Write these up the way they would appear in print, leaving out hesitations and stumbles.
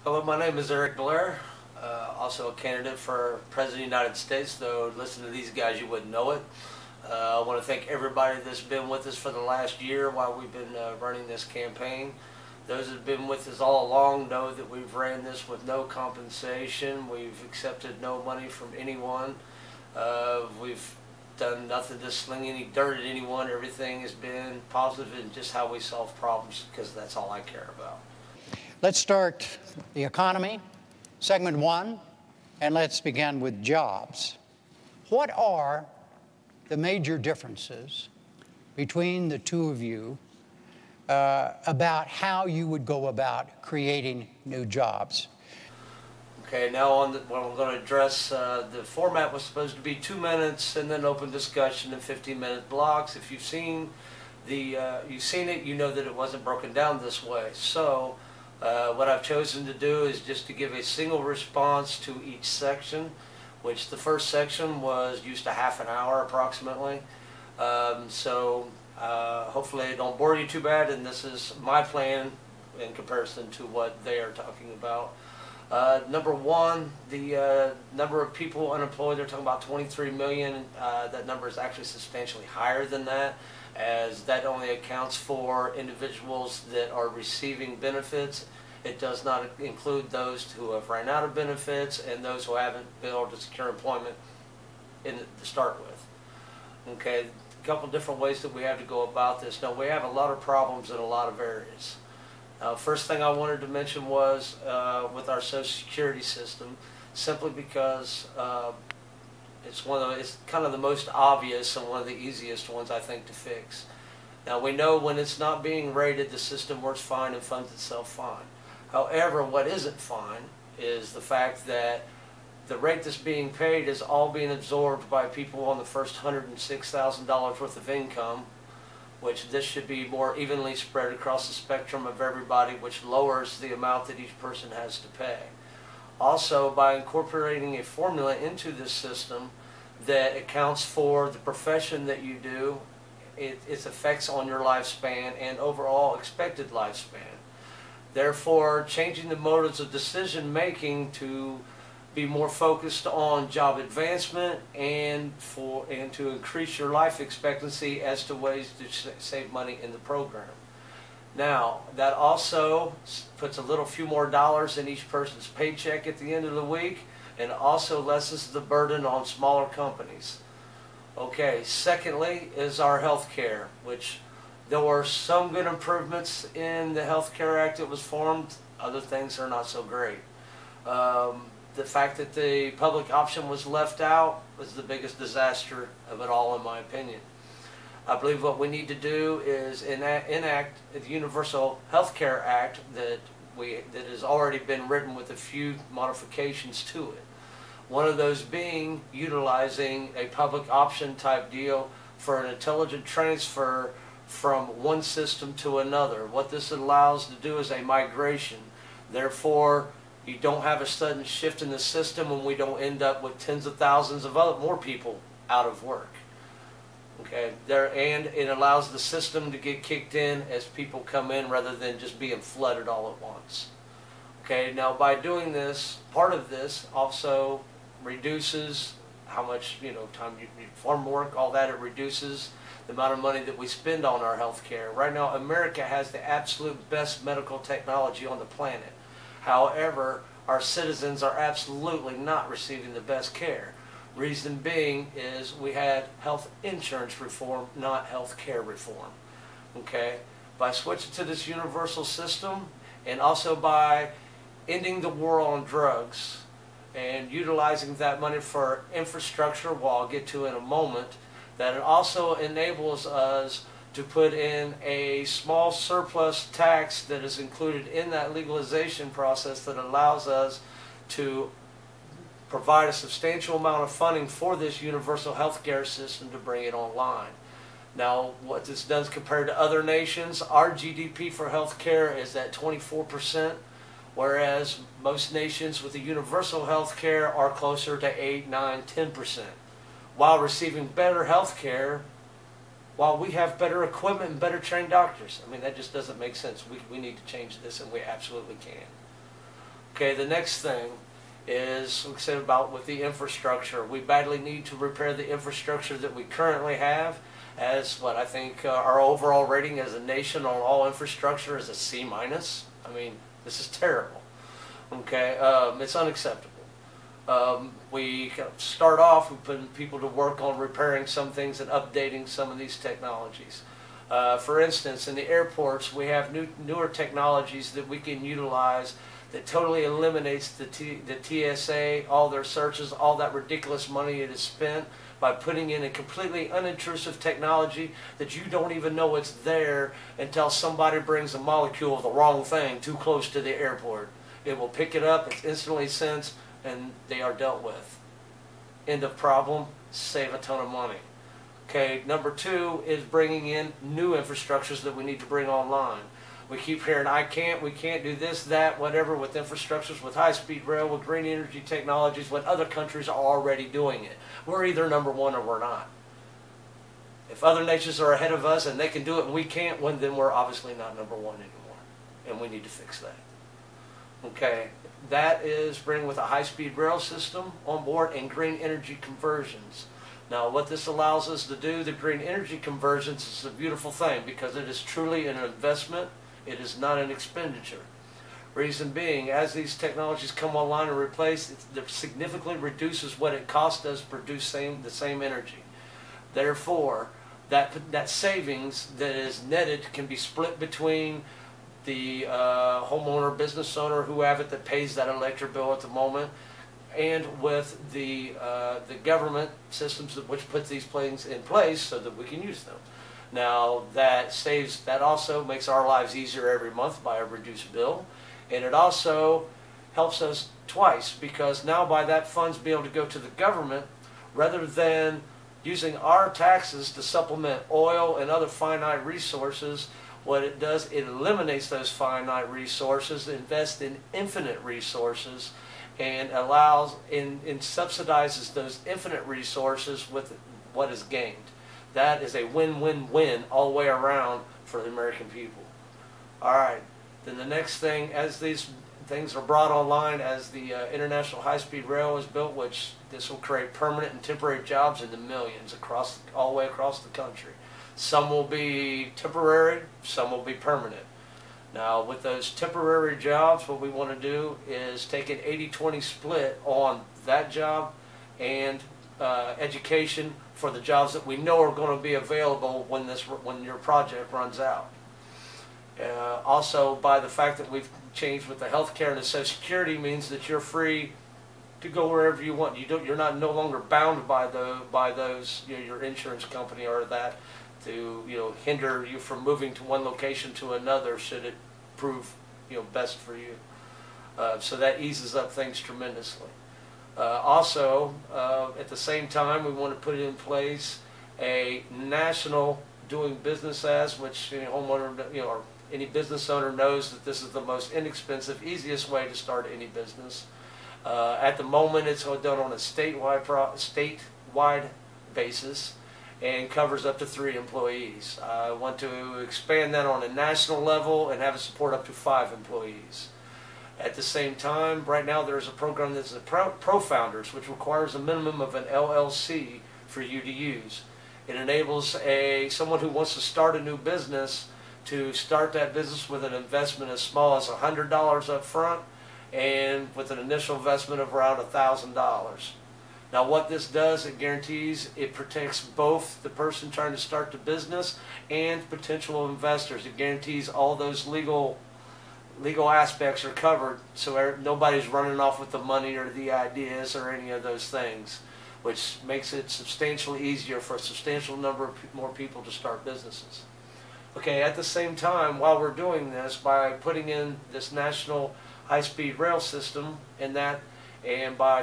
Hello, my name is Erik Blair, also a candidate for President of the United States, though listening to these guys you wouldn't know it. I want to thank everybody that's been with us for the last year while we've been running this campaign. Those that have been with us all along know that we've ran this with no compensation. We've accepted no money from anyone. We've done nothing to sling any dirt at anyone. Everything has been positive in just how we solve problems, because that's all I care about. Let's start the economy, segment one, and let's begin with jobs. What are the major differences between the two of you about how you would go about creating new jobs? Okay, now what I'm going to address, the format was supposed to be 2 minutes and then open discussion in 15-minute blocks. If you've seen it, you know that it wasn't broken down this way. So what I've chosen to do is just to give a single response to each section, which the first section was used a half an hour approximately. Hopefully I don't bore you too bad, and this is my plan in comparison to what they are talking about. Number one, the number of people unemployed, they're talking about 23 million. That number is actually substantially higher than that, as that only accounts for individuals that are receiving benefits. It does not include those who have ran out of benefits and those who haven't been able to secure employment to start with. Okay, a couple different ways that we have to go about this. Now, we have a lot of problems in a lot of areas. First thing I wanted to mention was with our Social Security system, simply because it's kind of the most obvious and one of the easiest ones, I think, to fix. Now, we know when it's not being rated, the system works fine and funds itself fine. However, what isn't fine is the fact that the rate that's being paid is all being absorbed by people on the first $106,000 worth of income, which this should be more evenly spread across the spectrum of everybody, which lowers the amount that each person has to pay. Also, by incorporating a formula into this system that accounts for the profession that you do, its effects on your lifespan and overall expected lifespan. Therefore, changing the motives of decision making to be more focused on job advancement and to increase your life expectancy as to ways to save money in the program. Now, that also puts a few more dollars in each person's paycheck at the end of the week, and also lessens the burden on smaller companies. Okay, secondly is our health care, which there were some good improvements in the Health Care Act that was formed. Other things are not so great. The fact that the public option was left out was the biggest disaster of it all, in my opinion. I believe what we need to do is enact the Universal Health Care Act that has already been written with a few modifications to it. One of those being utilizing a public option type deal for an intelligent transfer from one system to another. What this allows to do is a migration. Therefore, you don't have a sudden shift in the system, and we don't end up with tens of thousands of more people out of work. Okay, and it allows the system to get kicked in as people come in rather than just being flooded all at once. Okay, now by doing this, part of this also reduces how much time you farm work, all that. It reduces the amount of money that we spend on our health care. Right now, America has the absolute best medical technology on the planet. However, our citizens are absolutely not receiving the best care. Reason being is we had health insurance reform, not health care reform. Okay? By switching to this universal system, and also by ending the war on drugs and utilizing that money for infrastructure, which I'll get to in a moment, that it also enables us to put in a small surplus tax that is included in that legalization process that allows us to provide a substantial amount of funding for this universal health care system to bring it online. Now, what this does compared to other nations, our GDP for health care is at 24%, whereas most nations with a universal health care are closer to 8, 9, 10%. While receiving better health care, while we have better equipment and better trained doctors. I mean, that just doesn't make sense. We need to change this, and we absolutely can. Okay, the next thing is, like I said, about with the infrastructure. We badly need to repair the infrastructure that we currently have, as what I think our overall rating as a nation on all infrastructure is a C minus. I mean, this is terrible. Okay, it's unacceptable. We start off, we put people to work on repairing some things and updating some of these technologies. For instance, in the airports, we have newer technologies that we can utilize that totally eliminates the TSA, all their searches, all that ridiculous money it is spent by putting in a completely unintrusive technology that you don't even know it's there until somebody brings a molecule of the wrong thing too close to the airport. It will pick it up, it's instantly sensed, and they are dealt with. End of problem, save a ton of money. Okay, number two is bringing in new infrastructures that we need to bring online. We keep hearing, we can't do this, that, whatever with infrastructures, with high-speed rail, with green energy technologies, when other countries are already doing it. We're either number one or we're not. If other nations are ahead of us and they can do it and we can't, well, then we're obviously not number one anymore. And we need to fix that. Okay, that is bring with a high-speed rail system on board and green energy conversions. Now, what this allows us to do, the green energy conversions, is a beautiful thing because it is truly an investment. It is not an expenditure. Reason being, as these technologies come online and replace, it significantly reduces what it costs us to produce the same energy. Therefore, that savings that is netted can be split between the homeowner, business owner, whoever that pays that electric bill at the moment, and with the government systems which put these things in place so that we can use them. Now that also makes our lives easier every month by a reduced bill, and it also helps us twice because now by that funds being able to go to the government rather than using our taxes to supplement oil and other finite resources. What it does, it eliminates those finite resources, invests in infinite resources, and allows and subsidizes those infinite resources with what is gained. That is a win-win-win all the way around for the American people. All right, then the next thing, as these things are brought online, as the International High-Speed Rail is built, which this will create permanent and temporary jobs in the millions all the way across the country. Some will be temporary, some will be permanent. Now, with those temporary jobs, what we want to do is take an 80-20 split on that job and education for the jobs that we know are going to be available when your project runs out. Also, by the fact that we've changed with the healthcare and the Social Security means that you're free to go wherever you want. You're no longer bound by those your insurance company or that to hinder you from moving to one location to another should it prove best for you. So that eases up things tremendously. Also, at the same time, we want to put in place a national doing business as, which homeowner or any business owner knows that this is the most inexpensive, easiest way to start any business. At the moment, it's done on a statewide basis and covers up to 3 employees. I want to expand that on a national level and have it support up to 5 employees. At the same time, right now there's a program that's the Pro Founders, which requires a minimum of an LLC for you to use. It enables someone who wants to start a new business to start that business with an investment as small as $100 up front and with an initial investment of around $1,000. Now what this does, it guarantees, it protects both the person trying to start the business and potential investors. It guarantees all those legal aspects are covered so nobody's running off with the money or the ideas or any of those things, which makes it substantially easier for a substantial number of more people to start businesses. Okay, at the same time, while we're doing this, by putting in this national high-speed rail system and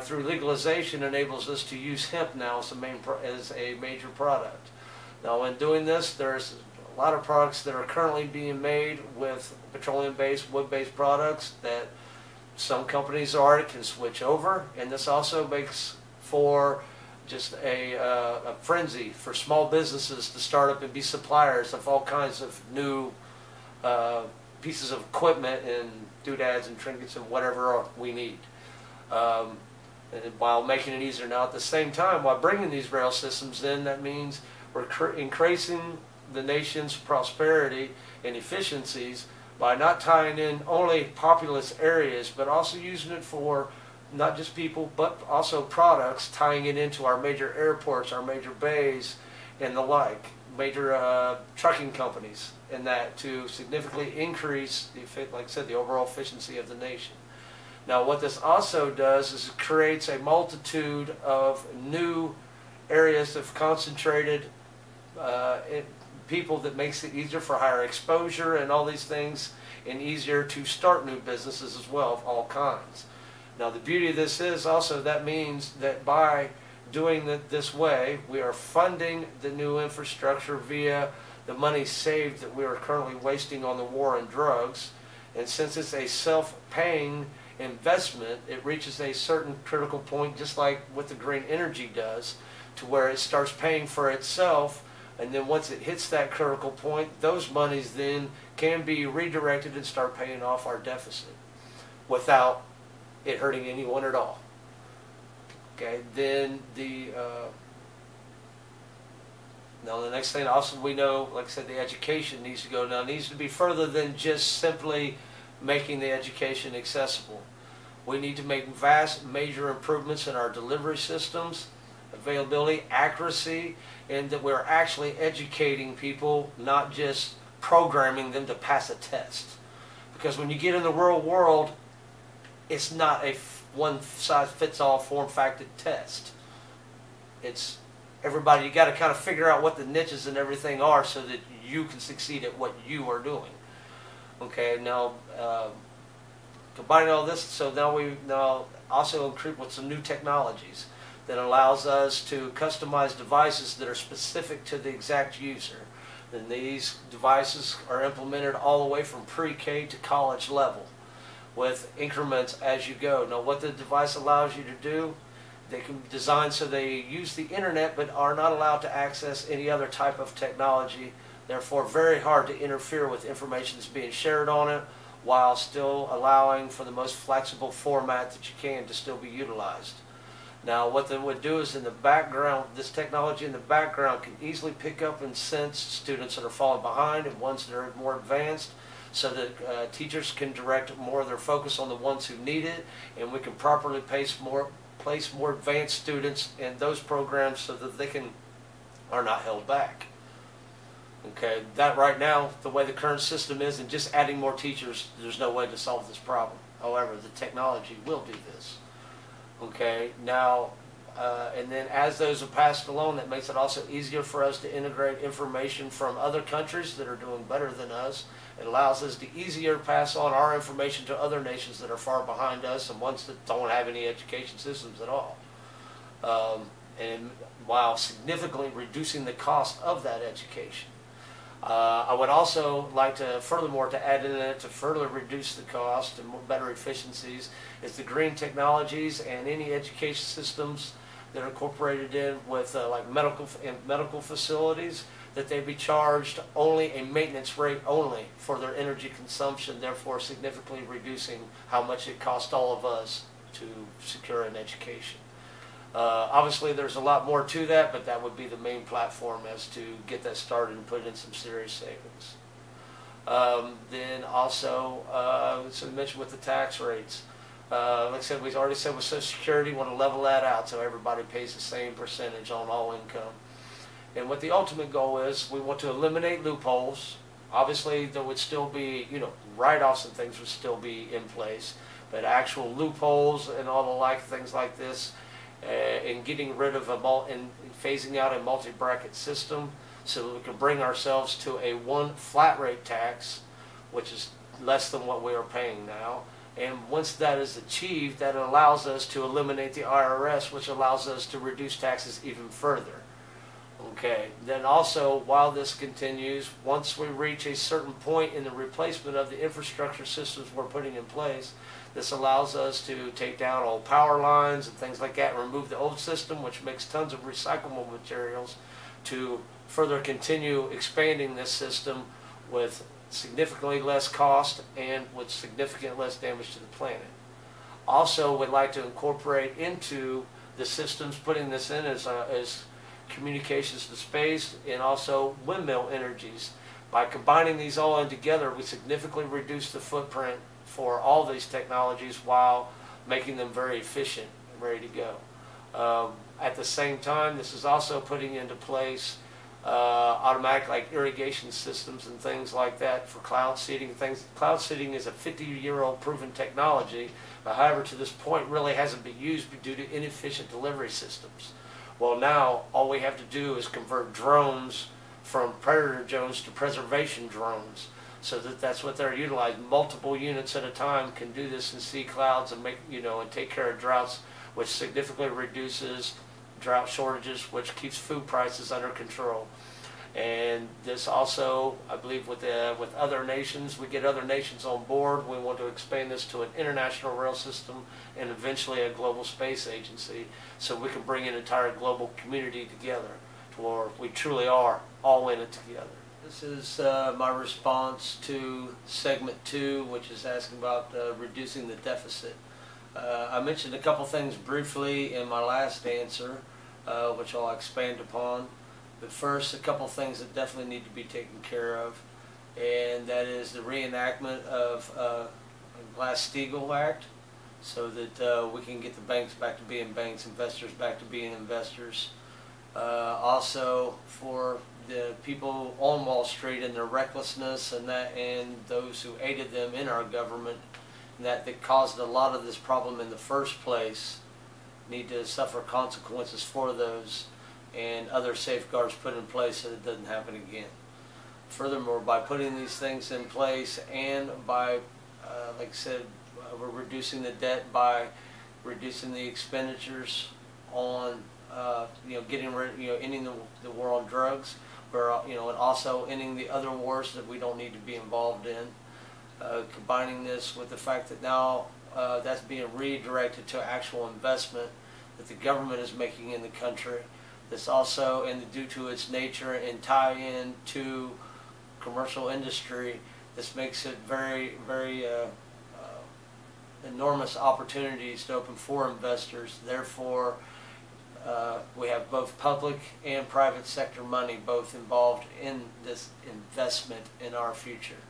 through legalization enables us to use hemp now as a major product. Now in doing this, there's a lot of products that are currently being made with petroleum-based, wood-based products that some companies already can switch over, and this also makes for just a frenzy for small businesses to start up and be suppliers of all kinds of new pieces of equipment and doodads and trinkets and whatever we need. And while making it easier. Now at the same time, while bringing these rail systems in, that means we're increasing the nation's prosperity and efficiencies by not tying in only populous areas, but also using it for not just people, but also products, tying it into our major airports, our major bays, and the like, major trucking companies, and that to significantly increase, like I said, the overall efficiency of the nation. Now what this also does is it creates a multitude of new areas of concentrated people that makes it easier for higher exposure and all these things, and easier to start new businesses as well of all kinds. Now the beauty of this is also that means that by doing it this way, we are funding the new infrastructure via the money saved that we are currently wasting on the war on drugs. And since it's a self-paying investment, it reaches a certain critical point, just like what the green energy does, to where it starts paying for itself. And then once it hits that critical point, those monies then can be redirected and start paying off our deficit without it hurting anyone at all. Okay, then now the next thing also we know, like I said, the education needs to go now. It needs to be further than just simply making the education accessible. We need to make vast major improvements in our delivery systems, availability, accuracy, and that we're actually educating people, not just programming them to pass a test. Because when you get in the real world, it's not a one-size-fits-all form-factor test. It's everybody, you got to kind of figure out what the niches and everything are so that you can succeed at what you are doing. Okay, now combining all this, so now we also include with some new technologies that allows us to customize devices that are specific to the exact user. And these devices are implemented all the way from pre-K to college level with increments as you go. Now what the device allows you to do, they can be designed so they use the internet but are not allowed to access any other type of technology. Therefore very hard to interfere with information that's being shared on it, while still allowing for the most flexible format that you can to still be utilized. Now what they would do is in the background, this technology in the background can easily pick up and sense students that are falling behind and ones that are more advanced, so that teachers can direct more of their focus on the ones who need it, and we can properly place more advanced students in those programs so that they are not held back. Okay, that right now, the way the current system is, and just adding more teachers, there's no way to solve this problem. However, the technology will do this. Okay, now, and then as those are passed along, that makes it also easier for us to integrate information from other countries that are doing better than us. It allows us to easier pass on our information to other nations that are far behind us and ones that don't have any education systems at all. And while significantly reducing the cost of that education. I would also like to, furthermore, to add in it to further reduce the cost and better efficiencies is the green technologies and any education systems that are incorporated in with like medical facilities, that they be charged only a maintenance rate only for their energy consumption, therefore significantly reducing how much it costs all of us to secure an education. Obviously there's a lot more to that, but that would be the main platform as to get that started and put in some serious savings. Then also, so we mentioned with the tax rates, like I said, we already said with Social Security, we want to level that out so everybody pays the same percentage on all income. And what the ultimate goal is, we want to eliminate loopholes. Obviously there would still be, write-offs and things would still be in place, but actual loopholes and all the like things like this, and getting rid of and phasing out a multi-bracket system so that we can bring ourselves to a one flat rate tax, which is less than what we are paying now. And once that is achieved, that allows us to eliminate the IRS, which allows us to reduce taxes even further. Okay, then also while this continues, once we reach a certain point in the replacement of the infrastructure systems we're putting in place, this allows us to take down old power lines and things like that and remove the old system, which makes tons of recyclable materials, to further continue expanding this system with significantly less cost and with significant less damage to the planet. Also, would like to incorporate into the systems, putting this in as communications to space and also windmill energies. By combining these all in together, we significantly reduce the footprint for all these technologies while making them very efficient and ready to go. At the same time, this is also putting into place automatic like irrigation systems and things like that for cloud seeding. Cloud seeding is a 50-year-old proven technology, but however to this point really hasn't been used due to inefficient delivery systems. Well, now all we have to do is convert drones from predator drones to preservation drones, so that's what they're utilizing. Multiple units at a time can do this and see clouds and make and take care of droughts, which significantly reduces drought shortages, which keeps food prices under control. And this also, I believe, with other nations, we get other nations on board. We want to expand this to an international rail system and eventually a global space agency, so we can bring an entire global community together to where we truly are all in it together. This is my response to segment 2, which is asking about reducing the deficit. I mentioned a couple things briefly in my last answer, which I'll expand upon. But first, a couple things that definitely need to be taken care of, and that is the reenactment of the Glass-Steagall Act, so that we can get the banks back to being banks, investors back to being investors. Also, for the people on Wall Street and their recklessness and those who aided them in our government, and that caused a lot of this problem in the first place, need to suffer consequences for those, and other safeguards put in place so it doesn't happen again. Furthermore, by putting these things in place and by, like I said, we're reducing the debt by reducing the expenditures on, getting rid, ending the war on drugs, and also ending the other wars that we don't need to be involved in. Combining this with the fact that now that's being redirected to actual investment that the government is making in the country. This also, and due to its nature and tie in to commercial industry, this makes it very, very enormous opportunities to open for investors. Therefore, we have both public and private sector money both involved in this investment in our future.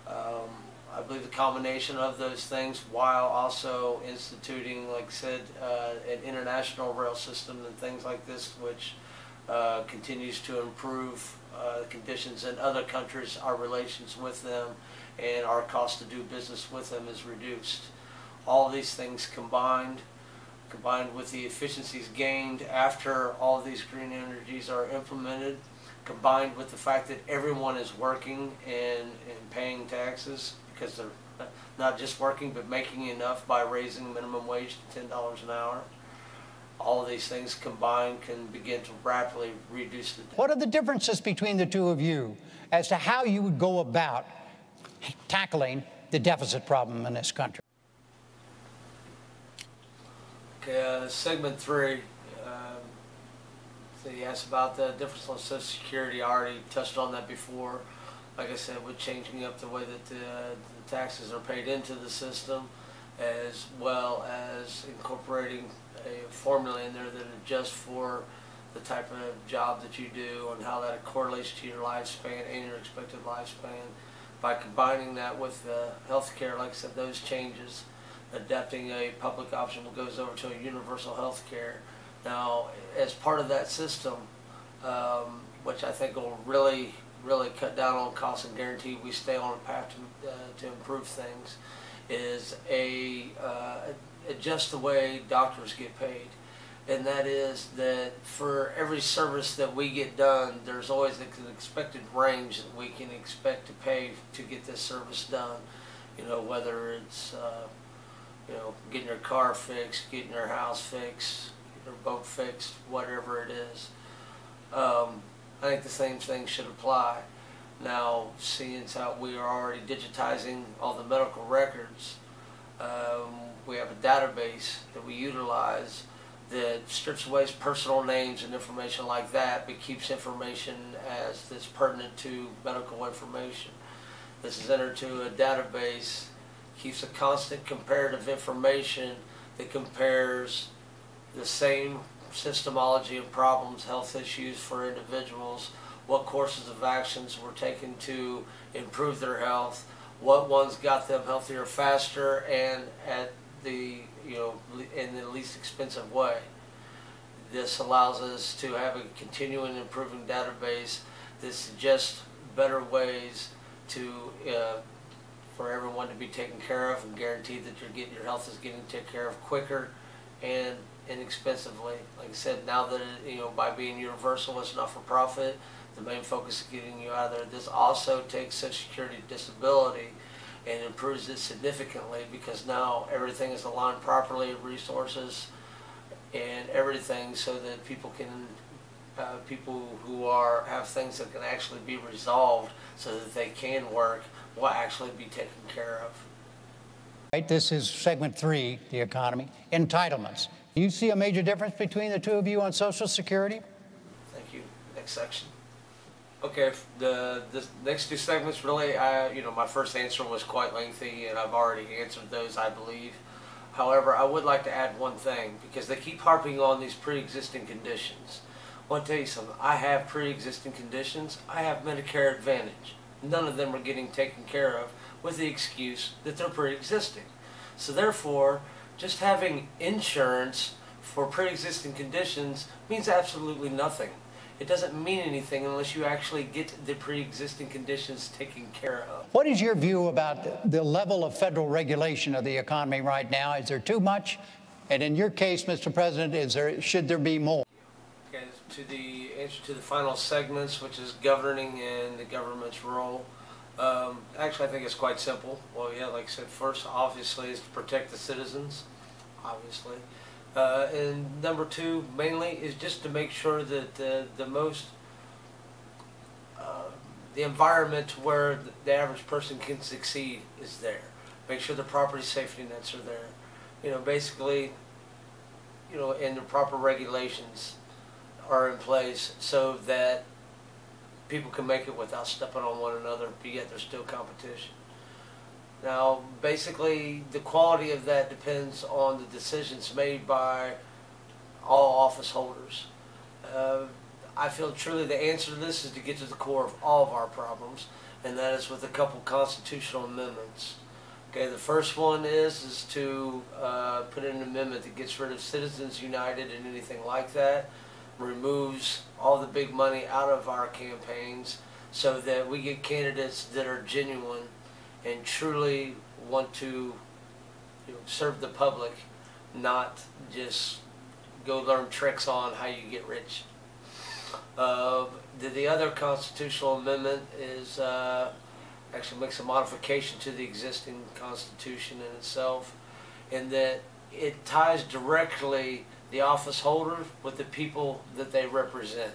I believe the combination of those things, while also instituting, like I said, an international rail system and things like this, which continues to improve conditions in other countries, our relations with them, and our cost to do business with them is reduced. All these things combined with the efficiencies gained after all these green energies are implemented, combined with the fact that everyone is working and paying taxes, because they're not just working but making enough by raising minimum wage to $10 an hour. All of these things combined can begin to rapidly reduce the debt. What are the differences between the two of you as to how you would go about tackling the deficit problem in this country? Okay, segment 3. So you asked about the difference on Social Security. I already touched on that before. Like I said, we're changing up the way that the taxes are paid into the system, as well as incorporating a formula in there that adjusts for the type of job that you do and how that correlates to your lifespan and your expected lifespan. By combining that with healthcare, like I said, those changes, adapting a public option goes over to a universal health care. Now, as part of that system, which I think will really cut down on costs and guarantee we stay on a path to improve things, is adjust the way doctors get paid. And that is that for every service that we get done, there's always an expected range that we can expect to pay to get this service done. Whether it's getting your car fixed, getting your house fixed, getting your boat fixed, whatever it is. I think the same thing should apply. Now, seeing as how we are already digitizing all the medical records, we have a database that we utilize that strips away personal names and information like that, but keeps information that's pertinent to medical information. This is entered to a database, keeps a constant comparative information that compares the same systemology of problems, health issues for individuals, what courses of actions were taken to improve their health, what ones got them healthier faster and at the, in the least expensive way. This allows us to have a continuing improving database that suggests better ways to for everyone to be taken care of, and guarantee that your health is getting taken care of quicker and inexpensively. Like I said, now that by being universal, it's not for profit. The main focus is getting you out of there. This also takes Social Security disability and improves it significantly, because now everything is aligned properly, resources and everything, so that people can people who have things that can actually be resolved so that they can work will actually be taken care of. Right, this is segment 3, the economy. Entitlements. Do you see a major difference between the two of you on Social Security? Thank you. Next section. Okay, the next 2 segments really, my first answer was quite lengthy, and I've already answered those, I believe. However, I would like to add one thing, because they keep harping on these pre-existing conditions. I want to tell you something. I have pre-existing conditions. I have Medicare Advantage. None of them are getting taken care of with the excuse that they're pre-existing. So therefore, just having insurance for pre-existing conditions means absolutely nothing. It doesn't mean anything unless you actually get the pre-existing conditions taken care of. What is your view about the level of federal regulation of the economy right now? Is there too much? And in your case, Mr. President, should there be more? Okay, to the answer to the final segments, which is governing and the government's role. Actually, I think it's quite simple. Well, yeah, like I said, first, obviously, is to protect the citizens, obviously. And number 2, mainly, is just to make sure that the environment where the average person can succeed is there. Make sure the property safety nets are there. Basically, and the proper regulations are in place so that people can make it without stepping on one another, but yet there's still competition. Now, basically, the quality of that depends on the decisions made by all office holders. I feel truly the answer to this is to get to the core of all of our problems, and that is with a couple constitutional amendments. Okay, the first one is to put in an amendment that gets rid of Citizens United and anything like that, removes all the big money out of our campaigns so that we get candidates that are genuine and truly want to serve the public, not just go learn tricks on how you get rich. The other constitutional amendment is actually makes a modification to the existing Constitution in itself, in that it ties directly the office holder with the people that they represent,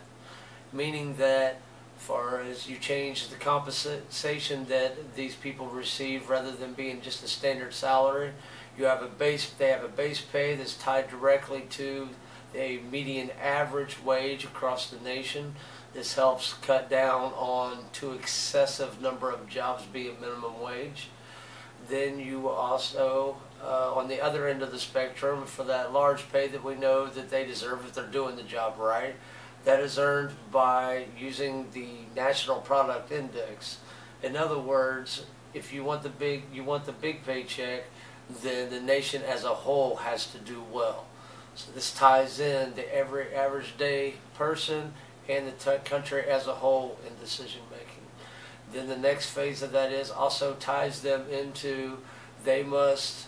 meaning that far as you change the compensation that these people receive, rather than being just a standard salary, they have a base pay that's tied directly to a median average wage across the nation. This helps cut down on too excessive number of jobs being minimum wage. Then you also, on the other end of the spectrum, for that large pay that we know that they deserve if they're doing the job right, that is earned by using the National Product Index. In other words, if you want the big paycheck, then the nation as a whole has to do well. So this ties in to every average day person and the country as a whole in decision making. Then the next phase of that is also ties them into they must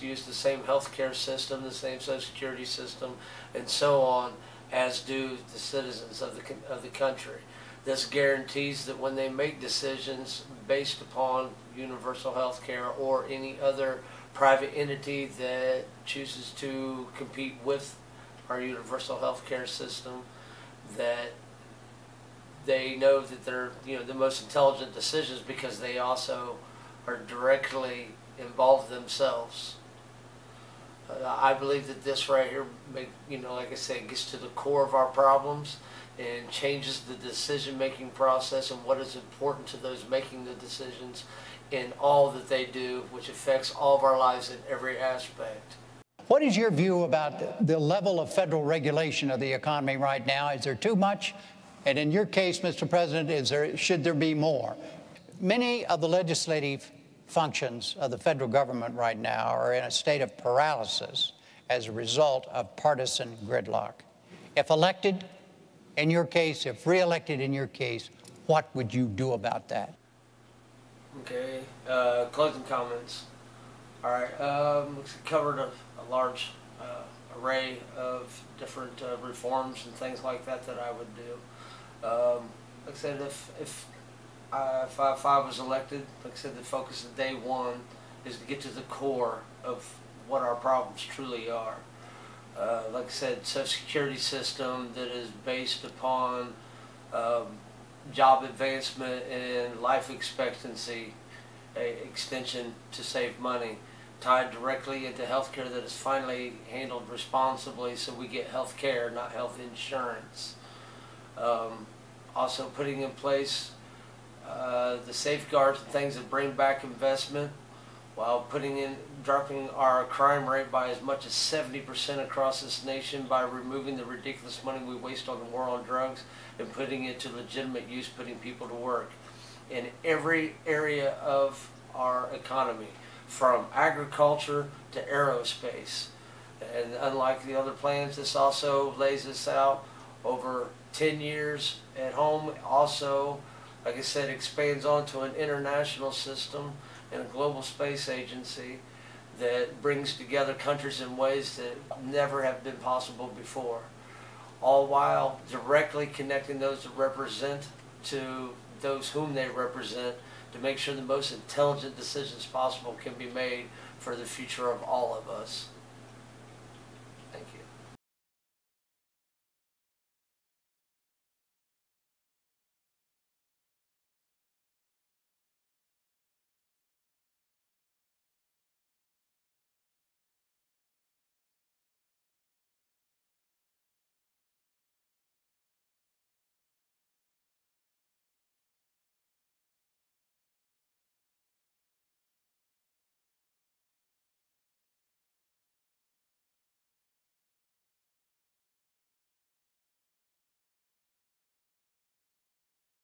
use the same healthcare system, the same Social Security system, and so on, as do the citizens of the country. This guarantees that when they make decisions based upon universal health care or any other private entity that chooses to compete with our universal health care system, that they know that they're the most intelligent decisions, because they also are directly involved themselves. I believe that this right here, like I said, gets to the core of our problems. and changes the decision-making process and what is important to those making the decisions in all that they do, which affects all of our lives in every aspect. What is your view about the level of federal regulation of the economy right now? Is there too much? And in your case, Mr. President, should there be more? Many of the legislative functions of the federal government right now are in a state of paralysis as a result of partisan gridlock. If elected, in your case, if re-elected in your case, what would you do about that? Okay, closing comments. All right, covered a large array of different reforms and things like that I would do. Like I said, if I was elected, like I said, the focus of day one is to get to the core of what our problems truly are. Like I said, Social Security system that is based upon job advancement and life expectancy extension to save money, tied directly into health care that is finally handled responsibly so we get health care, not health insurance. Also putting in place the safeguards and things that bring back investment, while dropping our crime rate by as much as 70% across this nation by removing the ridiculous money we waste on the war on drugs and putting it to legitimate use, putting people to work in every area of our economy, from agriculture to aerospace. And unlike the other plans, this also lays this out over 10 years at home. Also, like I said, expands onto an international system and a global space agency that brings together countries in ways that never have been possible before, all while directly connecting those that represent to those whom they represent to make sure the most intelligent decisions possible can be made for the future of all of us.